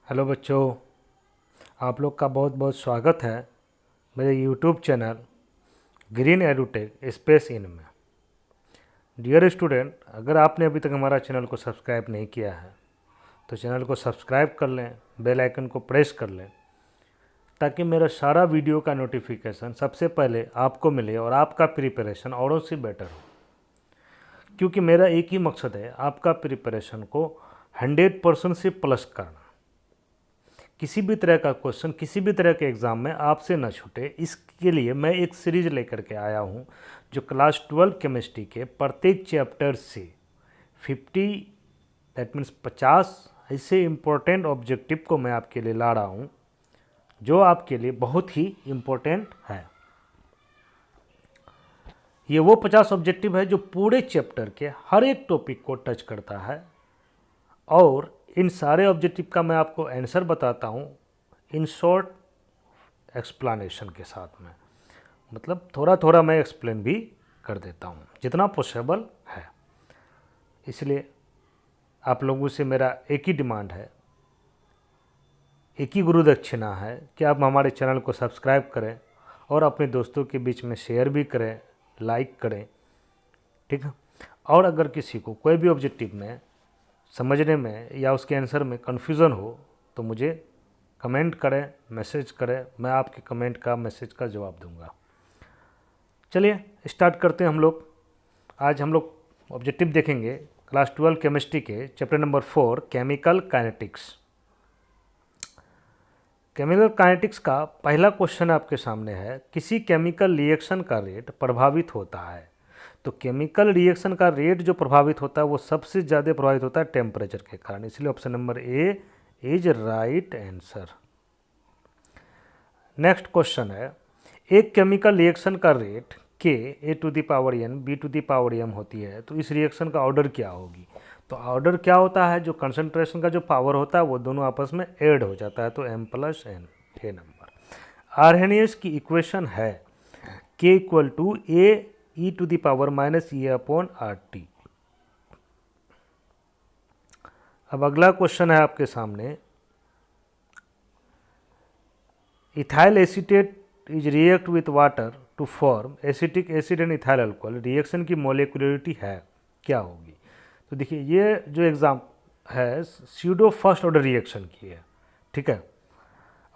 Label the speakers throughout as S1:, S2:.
S1: Hello बच्चों, आप लोग का बहुत बहुत स्वागत है मेरे YouTube channel Green Edutech Space in में। डियर स्टूडेंट, अगर आपने अभी तक हमारा चैनल को सब्सक्राइब नहीं किया है तो चैनल को सब्सक्राइब कर लें, बेल आइकन को प्रेस कर लें ताकि मेरा सारा वीडियो का नोटिफिकेशन सबसे पहले आपको मिले और आपका प्रिपरेशन औरों से बेटर हो। क्योंकि मेरा एक ही मकसद है, आपका प्रिपरेशन को 100% से प्लस करना। किसी भी तरह का क्वेश्चन किसी भी तरह के एग्ज़ाम में आपसे न छूटे, इसके लिए मैं एक सीरीज लेकर के आया हूँ जो क्लास 12 केमिस्ट्री के प्रत्येक चैप्टर से 50 दैट मीन्स 50 ऐसे इम्पोर्टेंट ऑब्जेक्टिव को मैं आपके लिए ला रहा हूँ जो आपके लिए बहुत ही इम्पोर्टेंट है। ये वो 50 ऑब्जेक्टिव है जो पूरे चैप्टर के हर एक टॉपिक को टच करता है और इन सारे ऑब्जेक्टिव का मैं आपको आंसर बताता हूँ इन शॉर्ट एक्सप्लेनेशन के साथ में। मतलब थोड़ा थोड़ा मैं एक्सप्लेन भी कर देता हूँ जितना पॉसिबल है। इसलिए आप लोगों से मेरा एक ही डिमांड है, एक ही गुरु दक्षिणा है कि आप हमारे चैनल को सब्सक्राइब करें और अपने दोस्तों के बीच में शेयर भी करें, लाइक करें, ठीक है। और अगर किसी को कोई भी ऑब्जेक्टिव में समझने में या उसके आंसर में कन्फ्यूज़न हो तो मुझे कमेंट करें, मैसेज करें, मैं आपके कमेंट का मैसेज का जवाब दूंगा। चलिए स्टार्ट करते हैं हम लोग। आज हम लोग ऑब्जेक्टिव देखेंगे क्लास 12 केमिस्ट्री के chapter number 4 chemical kinetics. Chemical kinetics का पहला क्वेश्चन आपके सामने है, किसी केमिकल रिएक्शन का रेट प्रभावित होता है। तो केमिकल रिएक्शन का रेट जो प्रभावित होता है वो सबसे ज़्यादा प्रभावित होता है टेम्परेचर के कारण, इसलिए option number A is right answer. Next question है, एक केमिकल रिएक्शन का रेट के A to the power N B to the power M होती है, तो इस रिएक्शन का ऑर्डर क्या होगी। तो ऑर्डर क्या होता है, जो कंसंट्रेशन का जो पावर होता है वो दोनों आपस में ऐड हो जाता है, तो M plus N a number. Arrhenius की इक्वेशन है K equal to A e to the power minus E upon R T. अब अगला क्वेश्चन है आपके सामने, ethyl acetate is react with water to form acetic acid and ethyl alcohol, reaction की molecularity है क्या होगी। तो देखिए ये जो एग्जाम है स्यूडो फर्स्ट ऑर्डर रिएक्शन की है, ठीक है।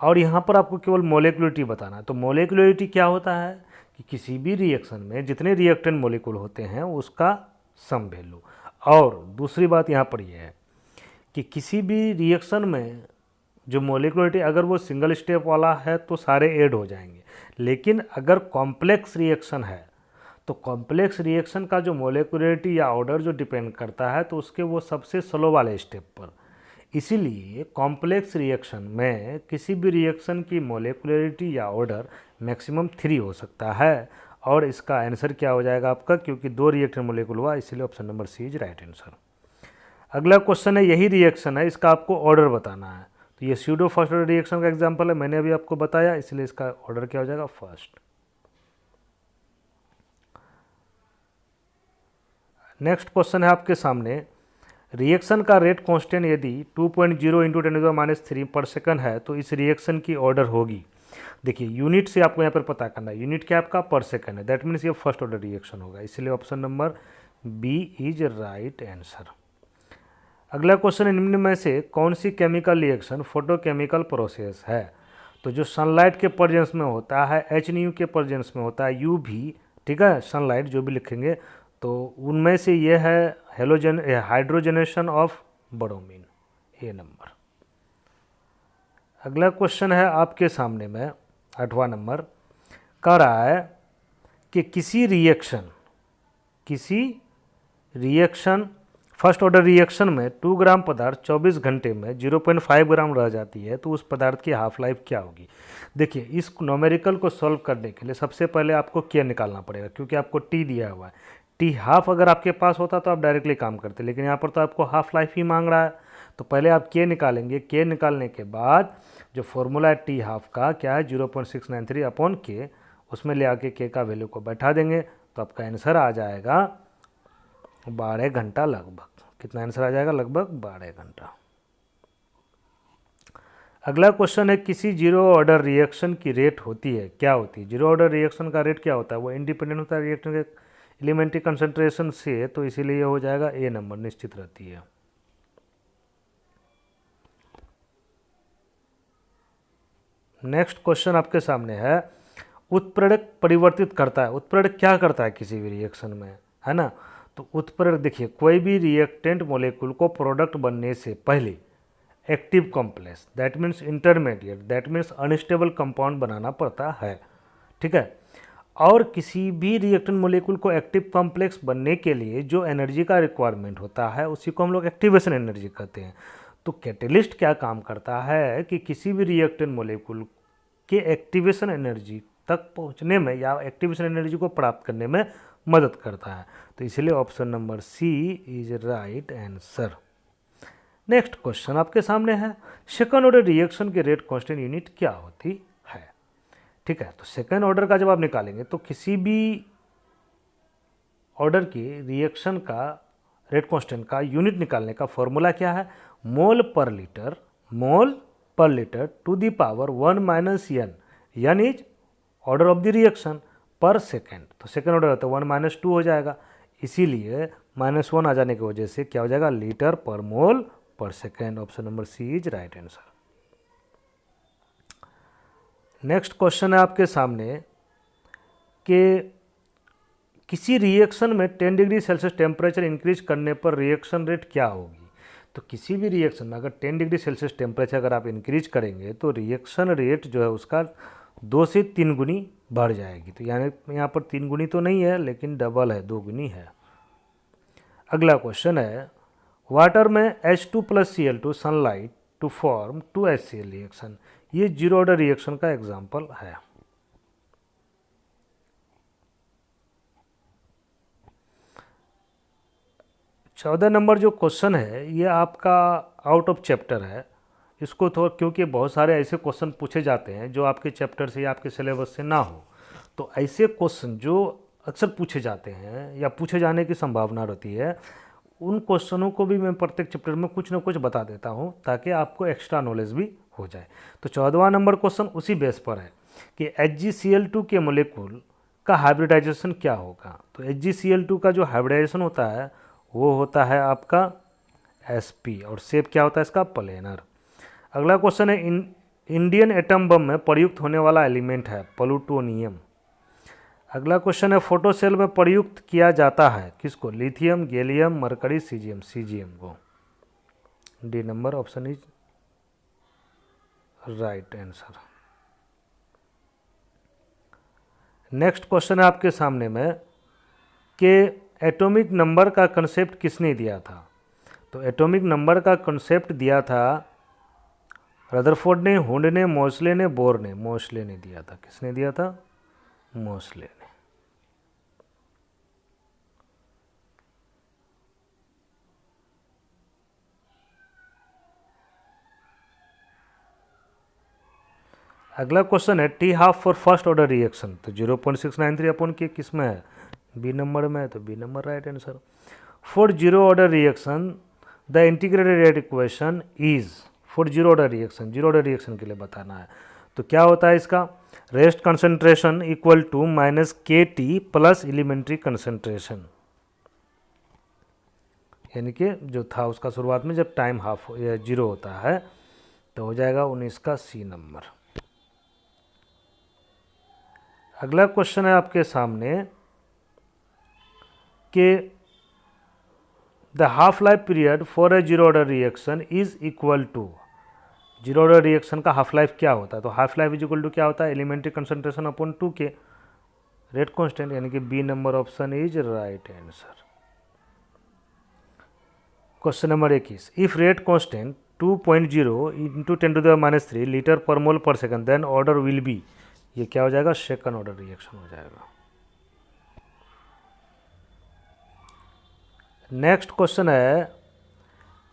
S1: और यहाँ पर आपको केवल मोलिकुलरिटी बताना है। तो मोलिकुलरिटी क्या होता है कि किसी भी रिएक्शन में जितने रिएक्टेंट मोलिकुल होते हैं उसका सम वैल्यू। और दूसरी बात यहाँ पर यह है कि किसी भी रिएक्शन में जो मोलिकुलरिटी अगर वो सिंगल स्टेप वाला है तो सारे ऐड हो जाएंगे, लेकिन अगर कॉम्प्लेक्स रिएक्शन है तो कॉम्प्लेक्स रिएक्शन का जो मोलिकुलरिटी या ऑर्डर जो डिपेंड करता है तो उसके वो सबसे स्लो वाले स्टेप पर। इसीलिए कॉम्प्लेक्स रिएक्शन में किसी भी रिएक्शन की मोलिकुलरिटी या ऑर्डर मैक्सिमम 3 हो सकता है। और इसका आंसर क्या हो जाएगा आपका, क्योंकि 2 रिएक्टेंट मोलिकुल हुआ, इसीलिए option number C is right answer. अगला क्वेश्चन है, यही रिएक्शन है, इसका आपको ऑर्डर बताना है। तो ये स्यूडो फर्स्ट ऑर्डर रिएक्शन का एग्जांपल है, मैंने अभी आपको बताया, इसलिए इसका ऑर्डर क्या हो जाएगा, फर्स्ट। नेक्स्ट क्वेश्चन है आपके सामने, रिएक्शन का रेट कांस्टेंट यदि 2.0 इंटू 10⁻³ पर सेकंड है तो इस रिएक्शन की ऑर्डर होगी। देखिए यूनिट से आपको यहाँ पर पता करना है, यूनिट क्या आपका पर सेकंड है, दैट मीन्स ये फर्स्ट ऑर्डर रिएक्शन होगा, इसलिए option number B is right answer. अगला क्वेश्चन, निम्न में से कौन सी केमिकल रिएक्शन फोटोकेमिकल प्रोसेस है। तो जो सनलाइट के प्रेजेंस में होता है, HNU के प्रेजेंस में होता है, UV, ठीक है, सनलाइट जो भी लिखेंगे, तो उनमें से ये है hydrogenation of bromine, A number. अगला क्वेश्चन है आपके सामने में 8वां नंबर, कह रहा है कि किसी रिएक्शन फर्स्ट ऑर्डर रिएक्शन में 2 ग्राम पदार्थ 24 घंटे में 0.5 ग्राम रह जाती है तो उस पदार्थ की हाफ लाइफ क्या होगी। देखिए इस नोमेरिकल को सॉल्व करने के लिए सबसे पहले आपको के निकालना पड़ेगा, क्योंकि आपको टी दिया हुआ है। टी हाफ अगर आपके पास होता तो आप डायरेक्टली काम करते, लेकिन यहाँ पर तो आपको हाफ लाइफ ही मांग रहा है। तो पहले आप के निकालेंगे, के निकालने के बाद जो फॉर्मूला है टी हाफ का क्या है 0.693 अपॉन के, उसमें ले आके के का वैल्यू को बैठा देंगे तो आपका आंसर आ जाएगा 12 घंटा लगभग। कितना आंसर आ जाएगा, लगभग 12 घंटा। अगला क्वेश्चन है किसी जीरो ऑर्डर रिएक्शन की रेट होती है, क्या होती है? जीरो ऑर्डर रिएक्शन का रेट क्या होता है? वो इंडिपेंडेंट होता है रिएक्टेंट के एलिमेंट्री कंसंट्रेशन से, तो इसीलिए ये हो जाएगा ए नंबर, निश्चित रहती है। नेक्स्ट क्वेश्चन आपके सामने है उत्प्रेरक परिवर्तित करता है। उत्प्रेरक क्या करता है किसी भी रिएक्शन में, है ना? तो उत्प्रेरक देखिए, कोई भी रिएक्टेंट मॉलिक्यूल को प्रोडक्ट बनने से पहले active complex, that means intermediate, that means unstable compound बनाना पड़ता है, ठीक है। और किसी भी रिएक्टेंट मॉलिक्यूल को एक्टिव कॉम्प्लेक्स बनने के लिए जो एनर्जी का रिक्वायरमेंट होता है उसी को हम लोग एक्टिवेशन एनर्जी कहते हैं। तो कैटेलिस्ट क्या काम करता है कि किसी भी रिएक्टेंट मॉलिक्यूल के एक्टिवेशन एनर्जी तक पहुंचने में या एक्टिवेशन एनर्जी को प्राप्त करने में मदद करता है। तो इसलिए option number C is right answer. Next question आपके सामने है सेकंड ऑर्डर रिएक्शन के रेट कांस्टेंट यूनिट क्या होती है, ठीक है। तो सेकंड ऑर्डर का जब आप निकालेंगे तो किसी भी ऑर्डर की रिएक्शन का रेट कांस्टेंट का यूनिट निकालने का फॉर्मूला क्या है? Mole per litre to the power 1 minus N, N is order of the reaction per second. तो सेकेंड ऑर्डर होता है 1 - 2 हो जाएगा, इसीलिए -1 आ जाने की वजह से क्या हो जाएगा? Litre per mole per second. Option number C is right answer. Next question है आपके सामने कि किसी रिएक्शन में 10 डिग्री सेल्सियस टेम्परेचर इंक्रीज करने पर रिएक्शन रेट क्या होगी? तो किसी भी रिएक्शन में अगर 10 डिग्री सेल्सियस टेम्परेचर अगर आप इंक्रीज करेंगे तो रिएक्शन रेट जो है उसका 2 से 3 गुनी बढ़ जाएगी। तो यानी यहाँ पर 3 गुनी तो नहीं है लेकिन डबल है, 2 गुनी है। अगला क्वेश्चन है वाटर में H2 + Cl2 sunlight to form 2HCl reaction, ये जीरो ऑर्डर रिएक्शन का एग्जाम्पल है। चौदह नंबर जो क्वेश्चन है ये आपका आउट ऑफ चैप्टर है, इसको थोड़ा क्योंकि बहुत सारे ऐसे क्वेश्चन पूछे जाते हैं जो आपके चैप्टर से या आपके सिलेबस से ना हो, तो ऐसे क्वेश्चन जो अक्सर पूछे जाते हैं या पूछे जाने की संभावना रहती है उन क्वेश्चनों को भी मैं प्रत्येक चैप्टर में कुछ ना कुछ बता देता हूं ताकि आपको एक्स्ट्रा नॉलेज भी हो जाए। तो 14वां नंबर क्वेश्चन उसी बेस पर है कि HgCl2 के मोलिक्यूल का हाइब्रिडाइजेशन क्या होगा। तो HgCl2 का जो हाइब्रिडाइजेशन होता है वो होता है आपका sp और शेप क्या होता है इसका? प्लेनर। अगला क्वेश्चन है इंडियन एटम बम में प्रयुक्त होने वाला एलिमेंट है प्लूटोनियम। अगला क्वेश्चन है फोटो सेल में प्रयुक्त किया जाता है किसको? लिथियम, गैलियम, मरकरी, सीजियम को। D number option is right answer. Next question है आपके सामने में कि एटॉमिक नंबर का कंसेप्ट किसने दिया था? तो एटॉमिक नंबर का कंसेप्ट दिया था रदरफोर्ड ने, हुंड ने, मोस्ले ने, बोर ने। मोस्ले ने दिया था। किसने दिया था? मोस्ले ने। अगला क्वेश्चन है t half for first order reaction, तो 0.693 अपॉन के किस में है? बी नंबर में है, तो B number right answer. For zero order reaction the integrated rate equation is, for zero order reaction के लिए बताना है तो क्या होता है इसका? Rest concentration equal to -kT plus elementary concentration, यानी कि जो था उसका शुरुआत में जब टाइम हाफ या जीरो होता है तो हो जाएगा 19 का सी नंबर। अगला क्वेश्चन है आपके सामने कि the half life period for a zero order reaction is equal to, zero order reaction का हाफ लाइफ क्या होता है? तो half life is equal to क्या होता है? एलिमेंट्री कंसंट्रेशन अपॉन 2 के रेट कांस्टेंट, यानी कि B number option is right answer. Question number 21 if rate constant 2.0 into 10⁻³ litre per mole per second then order will be, ये क्या हो जाएगा? सेकंड ऑर्डर रिएक्शन हो जाएगा। नेक्स्ट क्वेश्चन है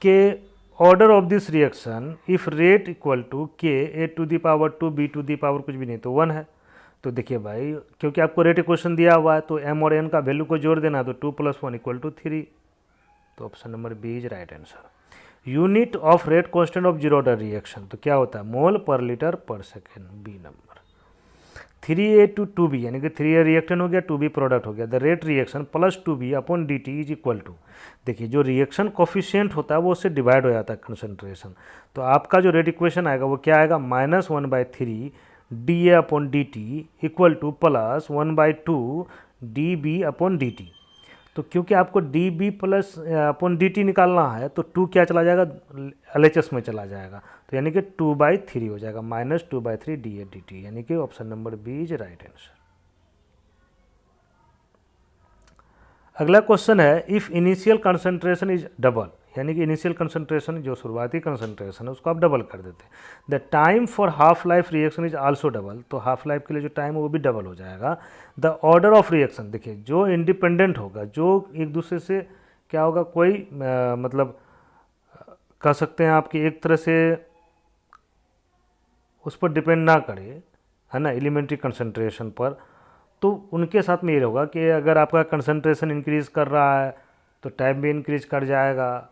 S1: कि order of this reaction if rate equal to K A⁻², B⁻, कुछ भी नहीं तो 1 है। तो देखिए भाई क्योंकि आपको रेट इक्वेशन दिया हुआ है तो m और n का वैल्यू को जोड़ देना, तो 2 + 1 = 3, तो option number B is right answer. Unit of rate constant of zero order reaction, तो क्या होता है मोल पर लीटर पर second, B number. 3A to 2B यानी कि 3A रिएक्टेंट हो गया, 2B प्रोडक्ट हो गया। The rate reaction plus 2B upon dt is equal to, देखिए जो रिएक्शन कोफिशिएंट होता है वो उससे डिवाइड हो जाता है कंसंट्रेशन, तो आपका जो रेट इक्वेशन आएगा वो क्या आएगा -1/3 DA upon dt equal two plus 1/2 DB upon dt। तो क्योंकि आपको DB प्लस अपॉन dt निकालना है तो 2 क्या चला जाएगा LHS में चला जाएगा, तो यानी कि 2/3 हो जाएगा, -2/3 DA dt, यानी कि option number B is right answer. अगला क्वेश्चन है if initial concentration is double, यानी कि इनिशियल कंसंट्रेशन जो शुरुआती कंसंट्रेशन है उसको आप डबल कर देते हैं, the time for half life reaction is also double, तो हाफ लाइफ के लिए जो टाइम है वो भी डबल हो जाएगा। द ऑर्डर ऑफ रिएक्शन, देखिए जो इंडिपेंडेंट होगा, जो एक दूसरे से क्या होगा, कोई मतलब कह सकते हैं आपकी एक तरह से उस पर डिपेंड ना करे, है ना, एलिमेंट्री कंसंट्रेशन पर, तो उनके साथ में ये होगा कि अगर आपका कंसंट्रेशन इंक्रीज कर रहा है तो टाइम भी इंक्रीज कर जाएगा,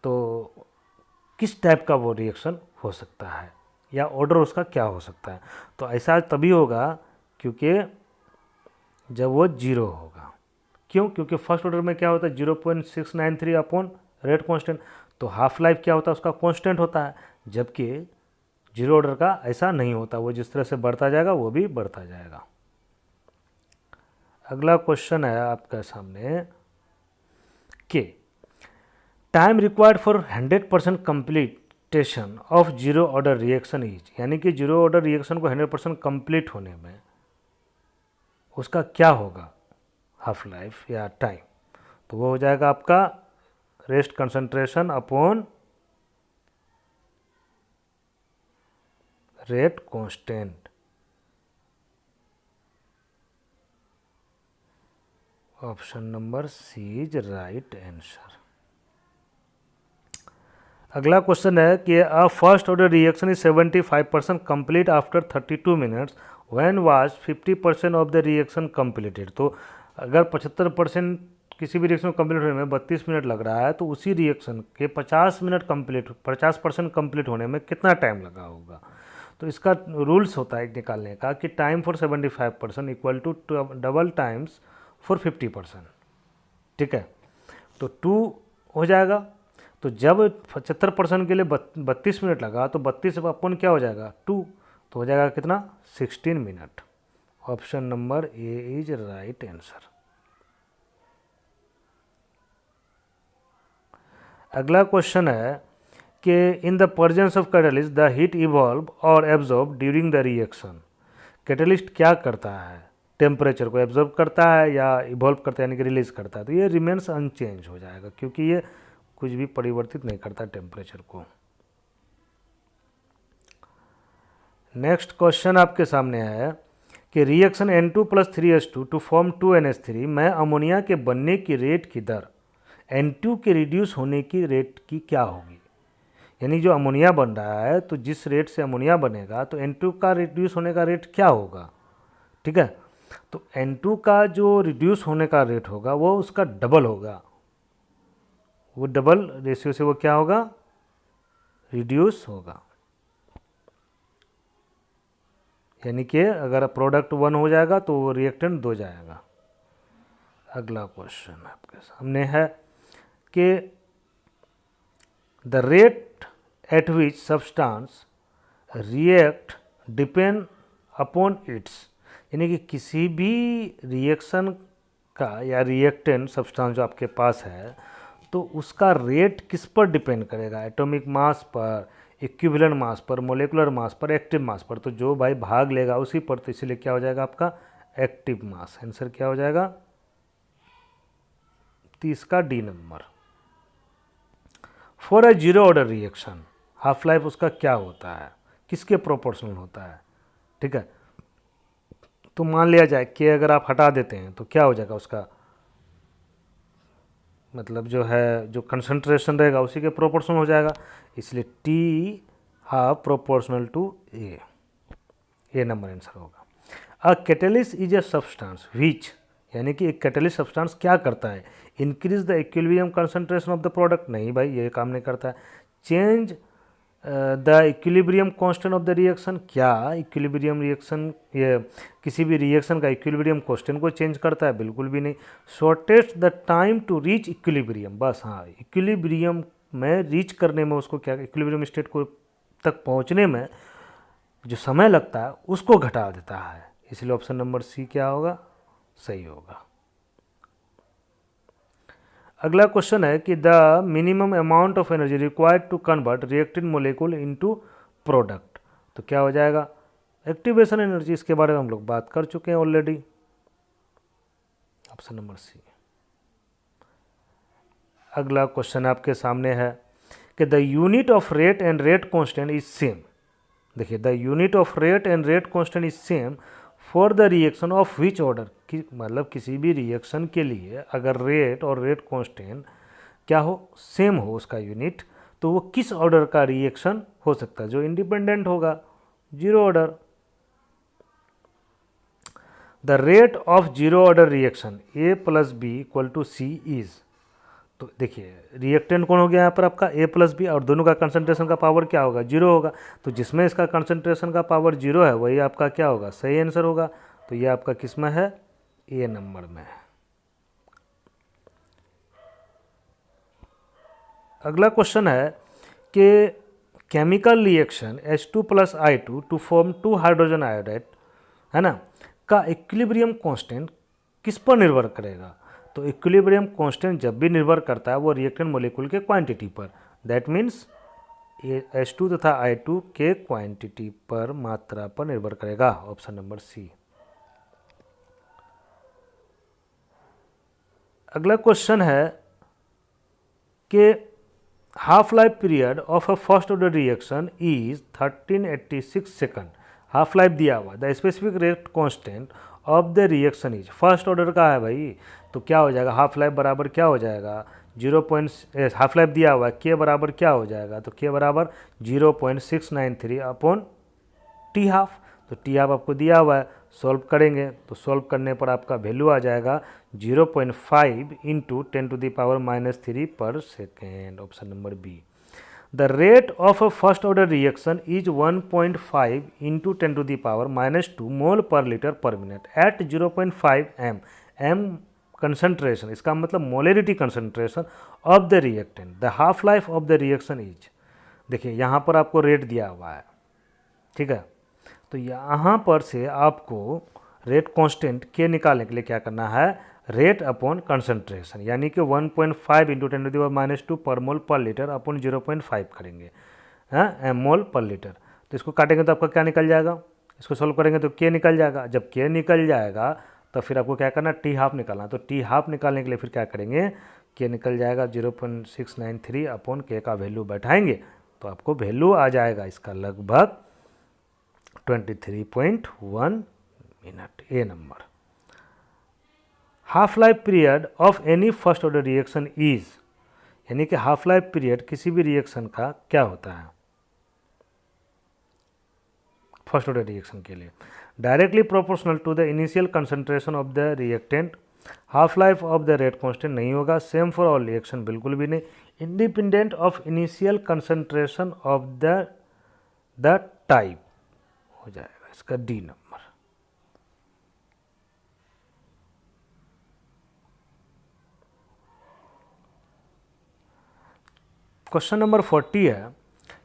S1: तो किस टाइप का वो रिएक्शन हो सकता है या ऑर्डर उसका क्या हो सकता है, तो ऐसा तभी होगा क्योंकि जब वो जीरो होगा। क्यों? क्योंकि फर्स्ट ऑर्डर में क्या होता है 0.693 अपॉन रेट कांस्टेंट, तो हाफ लाइफ क्या होता है उसका कांस्टेंट होता है, जबकि जीरो ऑर्डर का ऐसा नहीं होता, वो जिस तरह से बढ़ता जाएगा वो भी बढ़ता जाएगा। अगला क्वेश्चन है आपके सामने कि time required for 100% completion of zero order reaction is, यानी कि जीरो ऑर्डर रिएक्शन को 100% कंप्लीट होने में उसका क्या होगा हाफ लाइफ या टाइम, तो वो हो जाएगा आपका rest concentration upon rate constant, option number C is right answer. अगला क्वेश्चन है कि a first order reaction is 75% complete after 32 minutes when was 50% of the reaction completed, तो अगर 75% किसी भी रिएक्शन कंप्लीट होने में 32 मिनट लग रहा है तो उसी रिएक्शन के 50% कंप्लीट होने में कितना टाइम लगा होगा, तो इसका रूल्स होता है निकालने का कि time for 75% equal to double times for 50%, ठीक है, तो 2 हो जाएगा, तो जब 75% के लिए 32 मिनट लगा तो 32 अपन क्या हो जाएगा 2, तो हो जाएगा कितना 16 minute, option number A is right answer. अगला क्वेश्चन है कि in the presence of catalyst the heat evolve और absorb during the reaction, catalyst क्या करता है, टेम्परेचर को एब्जॉर्ब करता है या इवॉल्व करता है यानी कि रिलीज करता है, तो ये रिमेन्स अनचेंज हो जाएगा क्योंकि ये कुछ भी परिवर्तित नहीं करता टेम्परेचर को। नेक्स्ट क्वेश्चन आपके सामने है कि reaction N2 + 3H2 to form 2NH3 में अमोनिया के बनने की रेट की दर N2 के रिड्यूस होने की रेट की क्या होगी, यानी जो अमोनिया बन रहा है तो जिस रेट से अमोनिया बनेगा तो N2 का रिड्यूस होने का रेट क्या होगा, ठीक है, तो N2 का जो रिड्यूस होने का रेट होगा वो उसका डबल होगा, वो डबल रेशियो से वो क्या होगा रिड्यूस होगा, यानी कि अगर प्रोडक्ट 1 हो जाएगा तो वो रिएक्टेंट 2 जाएगा। अगला क्वेश्चन आपके सामने है कि the rate at which substance react depend upon its, यानी कि किसी भी रिएक्शन का या रिएक्टेंट सब्सटेंस जो आपके पास है तो उसका रेट किस पर डिपेंड करेगा, एटॉमिक मास पर, इक्विवेलेंट मास पर, मोलेकुलर मास पर, एक्टिव मास पर, तो जो भाई भाग लेगा उसी पर, तो इसलिए क्या हो जाएगा आपका एक्टिव मास, आंसर क्या हो जाएगा 30 का D number. For a zero order reaction half life उसका क्या होता है, किसके प्रोपोर्शनल होता है, ठीक है, तो मान लिया जाए कि अगर आप हटा देते हैं तो क्या हो जाएगा उसका, मतलब जो है जो कंसंट्रेशन रहेगा उसी के प्रोपोर्शनल हो जाएगा, इसलिए T half proportional to A number answer होगा। A catalyst is a substance which, यानी कि एक कैटलिस्ट सब्सटेंस क्या करता है, increase the equilibrium concentration of the product, नहीं भाई ये काम नहीं करता है, change the equilibrium constant of the reaction. क्या इक्विलिब्रियम रिएक्शन, ये किसी भी रिएक्शन का इक्विलिब्रियम कांस्टेंट को चेंज करता है? बिल्कुल भी नहीं। Shortest the time to reach equilibrium, बस हाँ, इक्विलिब्रियम में रीच करने में उसको क्या, इक्विलिब्रियम स्टेट को तक पहुंचने में जो समय लगता है उसको घटा देता है, इसलिए ऑप्शन नंबर सी क्या होगा, सही होगा। अगला क्वेश्चन है कि the minimum amount of energy required to convert reacted molecule into product, तो क्या हो जाएगा, एक्टिवेशन एनर्जी। इसके बारे में हम लोग बात कर चुके हैं ऑलरेडी, ऑप्शन नंबर सी। अगला क्वेश्चन आपके सामने है कि the unit of rate and rate constant is same. देखिए, the unit of rate and rate constant is same for the reaction of which order, मतलब किसी भी रिएक्शन के लिए अगर रेट और रेट कांस्टेंट क्या हो, सेम हो उसका यूनिट, तो वो किस ऑर्डर का रिएक्शन हो सकता है? जो इंडिपेंडेंट होगा, zero order. The rate of zero order reaction A plus B equal to C is, तो देखिए रिएक्टेंट कौन हो गया यहाँ पर आपका, ए प्लस बी, और दोनों का कंसंट्रेशन का पावर क्या होगा, जीरो होगा। तो जिसमें इसका कंसंट्रेशन का पावर जीरो है वही आपका क्या होगा, सही आंसर होगा। तो ये आपका किस में है, ए नंबर में है। अगला क्वेश्चन है कि chemical reaction H2 plus I2 to form 2 hydrogen iodide, है ना, का इक्विलिब्रियम कांस्टेंट किस पर निर्भर करेगा? तो इक्विलिब्रियम कांस्टेंट जब भी निर्भर करता है वो रिएक्टेंट मॉलिक्यूल के क्वांटिटी पर, दैट मीन्स H2 तथा I2 के क्वांटिटी पर, मात्रा पर निर्भर करेगा, ऑप्शन नंबर सी। अगला क्वेश्चन है कि half life period of a first order reaction is 1386 second. Half life दिया हुआ, the specific rate constant of the reaction is, first order का है भाई, तो क्या हो जाएगा, हाफ लाइफ बराबर क्या हो जाएगा, हाफ लाइफ दिया हुआ है, के बराबर क्या हो जाएगा, तो के बराबर 0.693 अपॉन टी हाफ। तो टी हाफ आपको दिया हुआ है, सॉल्व करेंगे तो सॉल्व करने पर आपका वैल्यू आ जाएगा 0.5 into 10⁻³ per second, option number B. The rate of a first order reaction is 1.5 into 10⁻² mole per litre per minute at 0.5 M. M concentration, इसका मतलब molarity concentration of the reactant. The half life of the reaction is, देखिए यहाँ पर आपको rate दिया हुआ है, ठीक है, तो यहाँ पर से आपको रेट कांस्टेंट के निकालने के लिए क्या करना है, रेट अपॉन कंसंट्रेशन, यानी कि 1.5 इंटू 10⁻² पर मोल पर लीटर अपॉन 0.5 करेंगे, हाँ, एम मोल पर लीटर। तो इसको काटेंगे तो आपका क्या निकल जाएगा, इसको सॉल्व करेंगे तो के निकल जाएगा। जब के निकल जाएगा तो फिर आपको क्या करना, टी हाफ निकालना। तो टी हाफ निकालने के लिए फिर क्या करेंगे, के निकल जाएगा 0.693 अपॉन के का वैल्यू बैठाएंगे तो आपको वैल्यू आ जाएगा इसका लगभग 23.1 minute, A number. Half life period of any first order reaction is, यानी कि हाफ लाइफ पीरियड किसी भी रिएक्शन का क्या होता है फर्स्ट ऑर्डर रिएक्शन के लिए, directly proportional to the initial concentration of the reactant. Half life of the rate constant नहीं होगा, सेम फॉर ऑल रिएक्शन बिल्कुल भी नहीं, independent of initial concentration of the type हो जाएगा इसका डी नंबर। क्वेश्चन नंबर 40 है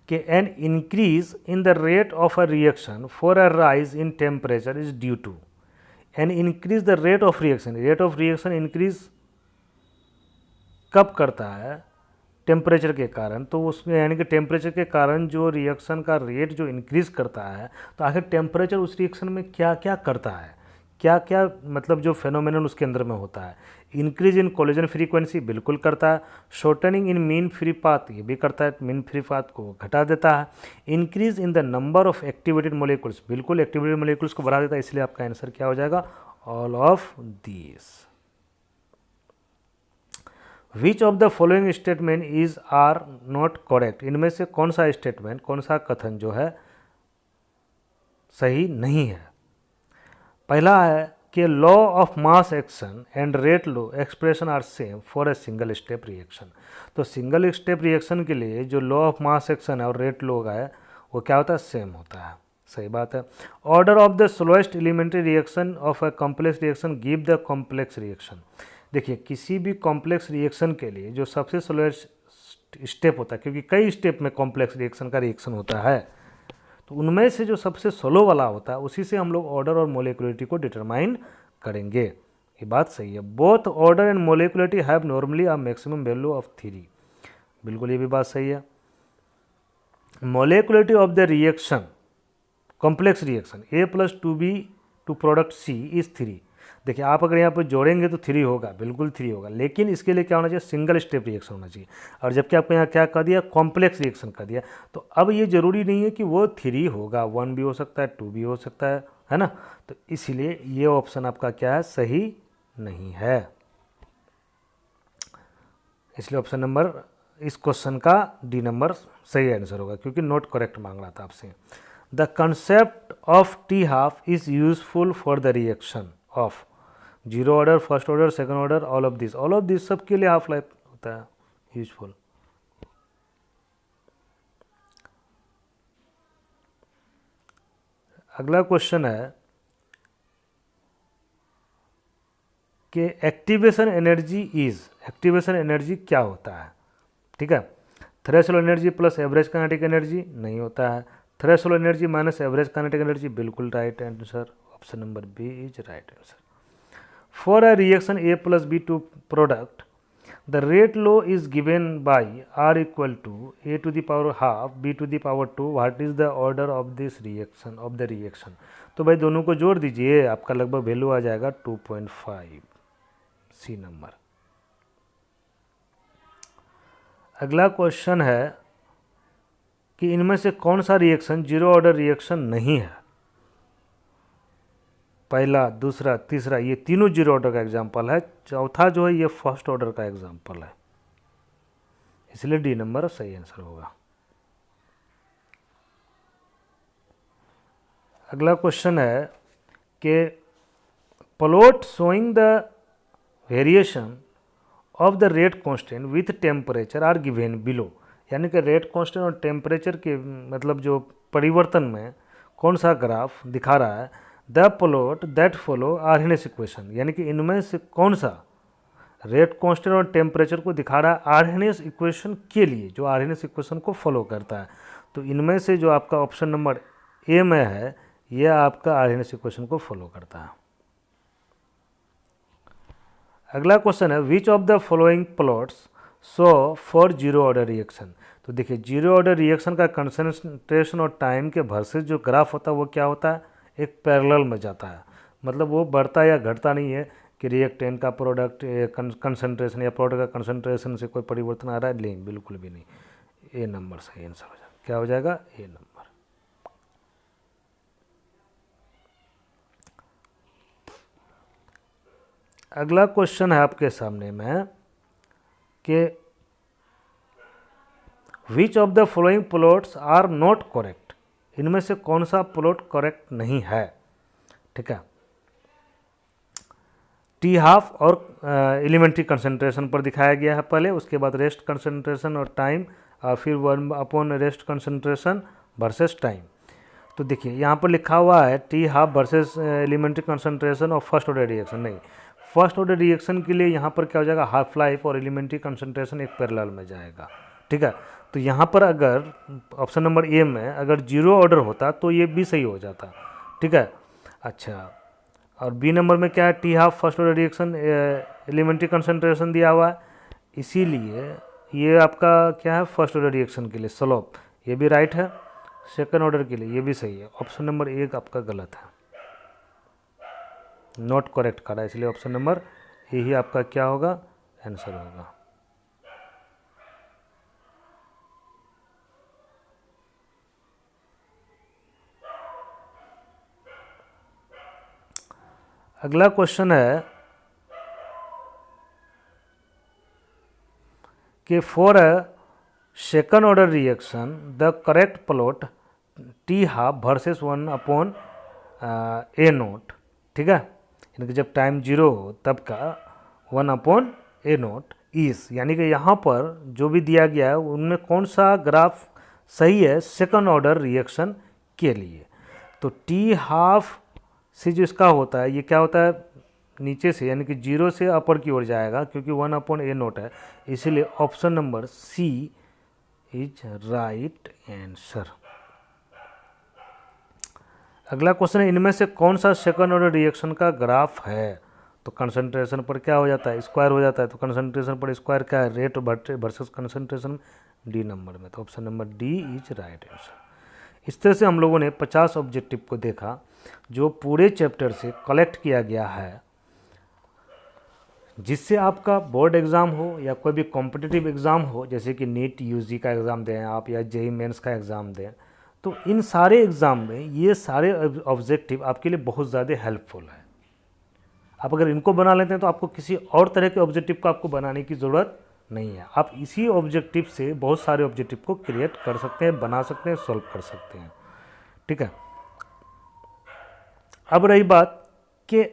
S1: कि an increase in the rate of a reaction for a rise in temperature is due to, an increase the rate of reaction, rate of reaction increase कब करता है, temperature के कारण। तो उसमें यानी कि टेम्परेचर के कारण जो रिएक्शन का रेट जो इंक्रीज करता है, तो आखिर टेम्परेचर उस रिएक्शन में क्या क्या करता है, क्या क्या मतलब जो फेनोमेनन उसके अंदर में होता है। इंक्रीज इन कोलिजन फ्रीक्वेंसी बिल्कुल करता है, shortening in mean free path ये भी करता है, मीन फ्री पाथ को घटा देता है, increase in the number of activated molecules बिल्कुल एक्टिवेटेड मोलिक्यूल्स को बढ़ा देता है, इसलिए आपका आंसर क्या हो जाएगा, all of these. Which of the following statement is are not correct, इनमें से कौन सा स्टेटमेंट, कौन सा कथन जो है सही नहीं है। पहला है कि law of mass action and rate law expression are same for a single step reaction. तो सिंगल स्टेप रिएक्शन के लिए जो लॉ ऑफ मास एक्शन है और रेट लॉ का है वो क्या होता है, सेम होता है। सही बात है। Order of the slowest elementary reaction of a complex reaction give the complex reaction. देखिए किसी भी कॉम्प्लेक्स रिएक्शन के लिए जो सबसे स्लोएस्ट स्टेप होता है, क्योंकि कई स्टेप में कॉम्प्लेक्स रिएक्शन का रिएक्शन होता है, तो उनमें से जो सबसे स्लो वाला होता है उसी से हम लोग ऑर्डर और मोलिकुलरिटी को डिटरमाइन करेंगे। ये बात सही है। Both order and molecularity have normally a maximum value of 3। बिल्कुल ये भी बात सही है। Molecularity of the reaction complex reaction A+2B to product C is 3। देखिए आप अगर यहाँ पर जोड़ेंगे तो 3 होगा, बिल्कुल 3 होगा, लेकिन इसके लिए क्या होना चाहिए, सिंगल स्टेप रिएक्शन होना चाहिए। और जबकि आपको यहाँ क्या कर दिया, कॉम्प्लेक्स रिएक्शन कर दिया, तो अब ये जरूरी नहीं है कि वो 3 होगा, 1 भी हो सकता है, 2 भी हो सकता है ना। तो इसीलिए ये ऑप्शन आपका क्या है, सही नहीं है। इसलिए ऑप्शन नंबर इस क्वेश्चन का डी नंबर सही आंसर होगा, क्योंकि नॉट करेक्ट मांग रहा था आपसे। The concept of T half is useful for the reaction of zero order, first order, second order, all of this सब के लिए हाफ लाइफ होता है यूजफुल। अगला क्वेश्चन है कि एक्टिवेशन एनर्जी क्या होता है। ठीक है, threshold energy plus average kinetic energy नहीं होता है, threshold energy minus average kinetic energy बिल्कुल right answer, option number B is right answer. For a reaction A+B to product the rate law is given by R equal to A to the power half B to the power 2, what is the order of this reaction of the reaction. तो भाई दोनों को जोड़ दीजिए, आपका लगभग value आ जाएगा 2.5, सी number. अगला क्वेश्चन है कि इनमें से कौन सा रिएक्शन जीरो ऑर्डर रिएक्शन नहीं है। पहला, दूसरा, तीसरा, ये तीनों जीरो ऑर्डर का एग्जाम्पल है, चौथा जो है ये फर्स्ट ऑर्डर का एग्जाम्पल है, इसलिए डी नंबर सही आंसर होगा। अगला क्वेश्चन है कि plot showing the variation of the rate constant with temperature are given below. यानी कि रेट कांस्टेंट और टेम्परेचर के मतलब जो परिवर्तन में कौन सा ग्राफ दिखा रहा है। The plot that follow Arrhenius equation, यानी कि इनमें से कौन सा रेट कांस्टेंट और टेम्परेचर को दिखा रहा है आर्हेनियस इक्वेशन के लिए, जो आर्हेनियस इक्वेशन को फॉलो करता है। तो इनमें से जो आपका ऑप्शन नंबर ए में है, यह आपका आर्हेनियस इक्वेशन को फॉलो करता है। अगला क्वेश्चन है विच of the following plots so for zero order reaction. तो देखिए जीरो ऑर्डर रिएक्शन का कंसंट्रेशन और टाइम के वर्सेस जो ग्राफ होता है वो क्या होता है, एक पैरेलल में जाता है, मतलब वो बढ़ता या घटता नहीं है कि रिएक्टेंट का प्रोडक्ट कंसंट्रेशन या प्रोडक्ट का कंसंट्रेशन से कोई परिवर्तन आ रहा है, नहीं, बिल्कुल भी नहीं। ए नंबर सही आंसर हो जाएगा। क्या हो जाएगा, ए नंबर। अगला क्वेश्चन है आपके सामने में कि which of the following plots are not correct. इनमें से कौन सा प्लॉट करेक्ट नहीं है। ठीक है, टी हाफ और एलिमेंट्री कंसंट्रेशन पर दिखाया गया है पहले, उसके बाद रेस्ट कंसंट्रेशन और टाइम, और फिर 1 रेस्ट कंसंट्रेशन वर्सेस टाइम। तो देखिए यहाँ पर लिखा हुआ है t half versus elementary concentration और फर्स्ट ऑर्डर रिएक्शन। नहीं, फर्स्ट ऑर्डर रिएक्शन के लिए यहाँ पर क्या हो जाएगा, हाफ लाइफ और एलिमेंट्री कंसंट्रेशन एक पैरेलल में जाएगा। ठीक है, तो यहाँ पर अगर ऑप्शन नंबर ए में अगर जीरो ऑर्डर होता तो ये भी सही हो जाता। ठीक है, अच्छा, और बी नंबर में क्या है, t half first order reaction elementary concentration दिया हुआ है, इसीलिए ये आपका क्या है, फर्स्ट ऑर्डर रिएक्शन के लिए स्लोप, ये भी राइट है। सेकंड ऑर्डर के लिए ये भी सही है। ऑप्शन नंबर ए आपका गलत है, नॉट करेक्ट करा, इसलिए ऑप्शन नंबर ए ही आपका क्या होगा, आंसर होगा। अगला क्वेश्चन है कि for a second order reaction the correct plot T half versus 1 upon A note. ठीक है, यानी कि जब टाइम 0 हो तब का 1/a0 इस, यानी कि यहाँ पर जो भी दिया गया है उनमें कौन सा ग्राफ सही है सेकंड ऑर्डर रिएक्शन के लिए। तो टी हाफ से जो इसका होता है ये क्या होता है नीचे से, यानी कि 0 से अपर की ओर जाएगा क्योंकि 1/a0 है, इसीलिए option number C is right answer. अगला क्वेश्चन है इनमें से कौन सा सेकंड ऑर्डर रिएक्शन का ग्राफ है। तो कंसंट्रेशन पर क्या हो जाता है स्क्वायर हो जाता है, तो कंसंट्रेशन पर स्क्वायर क्या है rate versus concentration D number में, तो option number D is right answer. इस तरह से हम लोगों ने 50 ऑब्जेक्टिव को देखा जो पूरे चैप्टर से कलेक्ट किया गया है, जिससे आपका बोर्ड एग्ज़ाम हो या कोई भी कॉम्पिटिटिव एग्ज़ाम हो, जैसे कि नीट यूजी का एग्ज़ाम दें आप या जेईई मेंस का एग्ज़ाम दें, तो इन सारे एग्ज़ाम में ये सारे ऑब्जेक्टिव आपके लिए बहुत ज़्यादा हेल्पफुल है। आप अगर इनको बना लेते हैं तो आपको किसी और तरह के ऑब्जेक्टिव को आपको बनाने की ज़रूरत नहीं है, आप इसी ऑब्जेक्टिव से बहुत सारे ऑब्जेक्टिव को क्रिएट कर सकते हैं, बना सकते हैं, सॉल्व कर सकते हैं। ठीक है, अब रही बात कि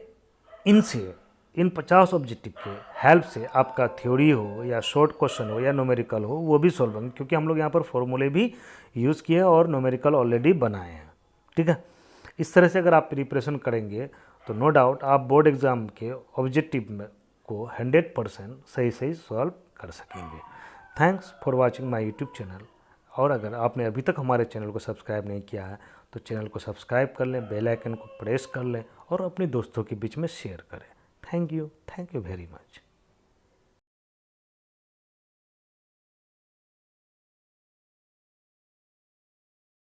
S1: इन 50 ऑब्जेक्टिव के हेल्प से आपका थ्योरी हो या शॉर्ट क्वेश्चन हो या न्यूमेरिकल हो वो भी सॉल्व होंगे, क्योंकि हम लोग यहाँ पर फॉर्मूले भी यूज़ किए और न्यूमेरिकल ऑलरेडी बनाए हैं। ठीक है, इस तरह से अगर आप प्रिपरेशन करेंगे तो नो डाउट आप बोर्ड एग्ज़ाम के ऑब्जेक्टिव को 100% सही सॉल्व कर सकेंगे। Thanks for watching my YouTube channel. और अगर आपने अभी तक हमारे चैनल को सब्सक्राइब नहीं किया है तो चैनल को सब्सक्राइब कर लें, बेल आइकन को प्रेस कर लें और अपने दोस्तों के बीच में शेयर करें। Thank you very much.